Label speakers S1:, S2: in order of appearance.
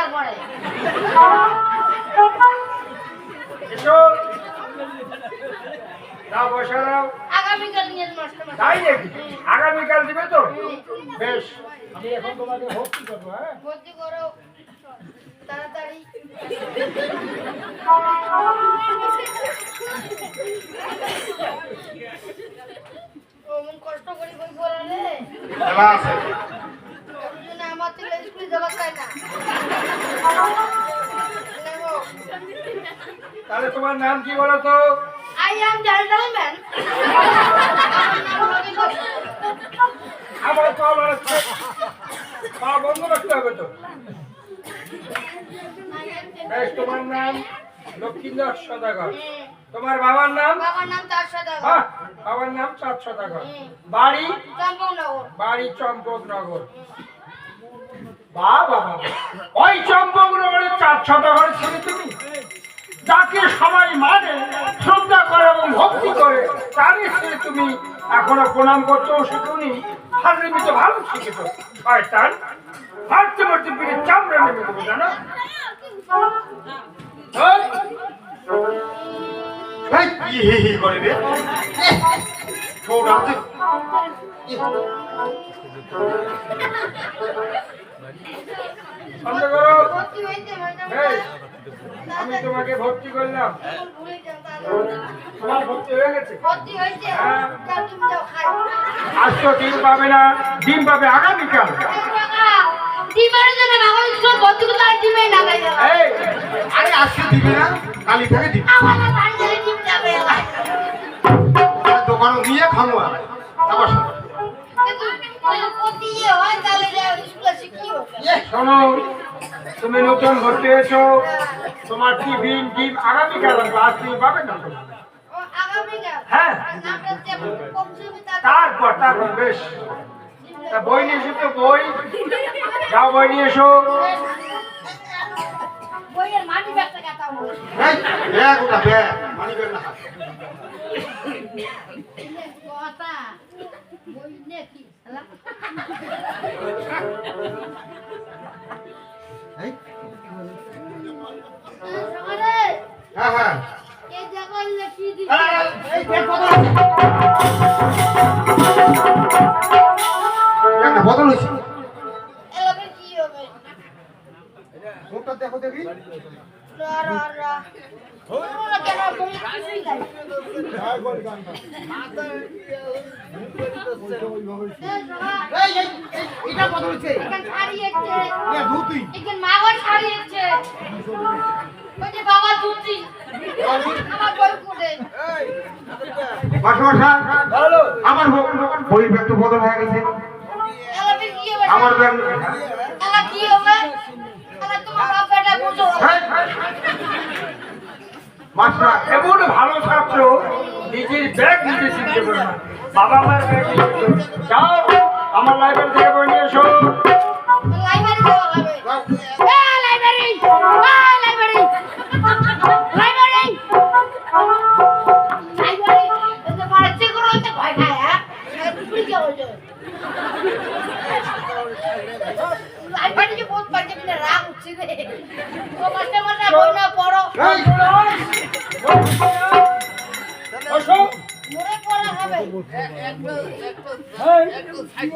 S1: টাকার পরে
S2: এসো দাও পয়সা দাও
S1: আগামীকাল নিয়ে মাস্টার
S2: তাই নাকি আগামীকাল দিবে তো বেশ আমি এখন তোমাকে ভর্তি করবো হ্যাঁ
S1: ভর্তি করো তাড়াতাড়ি মন কষ্ট করে বই পড়ালে আমার থেকে স্কুলে যাবার চাই না
S2: তাহলে তোমার নাম কি বলো তো
S1: আই এম জেন্টলম্যান
S2: আমার পা লড়াচ্ছে পা বন্ধ রাখতে হবে তো বেশ তোমার নাম লক্ষ্মীন্দর সদাগর তোমার বাবার নাম
S1: তার সদাগর
S2: বাহ বাবার নাম চাঁদ সদাগর বাড়ি
S1: চম্পকনগর
S2: বাড়ি চম্পকনগর বাহ বাবা ওই চম্পকনগরের চাঁদ সদাগরের ছেলে তুমি যাকে সবাই মানে শ্রদ্ধা করে এবং ভক্তি করে তারই ছেলে তুমি এখনো প্রণাম করতেও শিখুনি হাজরিমিতে ভালো শিখেছ শয়তান মারতে মারতে পিঠে চামড়া নেমে দেবো জানো আমি তোমাকে ভর্তি করলাম তোমার ভর্তি হয়ে গেছে আজ তো ডিম পাবে না ডিম পাবে আগামীকাল
S3: আরে আজকে দিবে না কালি থেকে দিবে দোকানে নিয়ে খাবো আমার সাথে
S2: শোনো তুমি নতুন ভর্তি হয়েছো তোমার টিফিন ডিম আগামীকাল আজ তুমি পাবে না হ্যাঁ তারপর বেশ তা বই নিয়ে এসো তো বই যাও বই নিয়ে এসো
S1: বইয়ের মাটি ব্যাগটা কাটা বলে
S3: ব্যাগ ওটা ব্যাগ মানি ব্যাগ না
S1: কথা বই নাকি হ্যালো
S3: হ্যাঁ হ্যাঁ
S1: এই জায়গা লিখি দিই
S3: এই ব্যাগ বদল হয়েছে
S1: এলাকা কি হবে
S3: ওটা দেখো দেখি
S1: রা রা রা ওরা কেন বই কিছুই নাই
S3: এই এটা বদল হয়েছে
S1: এখান ছাড়িয়েছে
S3: এ ধুতি
S1: এখান মাগর ছাড়িয়েছে ওই যে বাবা ধুতি আমার বই পড়ে
S3: মাস্টার
S2: ভালো
S3: আমার বই ব্যাগ তো বদল হয়ে গেছে
S1: এলাকা কি হবে
S3: আমার ব্যাগ
S1: এলাকা কি হবে এলাকা তোমার বাবাটা বুঝো
S3: মাস্টার
S2: এমন ভালো ছাত্র নিজের ব্যাগ নিজে চিনতে পারে না বাবা মায়ের ব্যাগ যাও আমার লাইব্রেরি থেকে বই নিয়ে এসো
S1: লাইব্রেরি যাওয়া হবে লাইব্রেরি লাইব্রেরি লাইব্রেরি লাইব্রেরি এটা মারতে করো তো ভয় খায় হ্যাঁ তুমি কি হলো লাইব্রেরি যে বহুত পাকে দিনে রাগ উঠছে রে ও মাস্টার বই না পড়ো
S2: বসো
S1: মোরে পড়া হবে
S2: একটু সাইড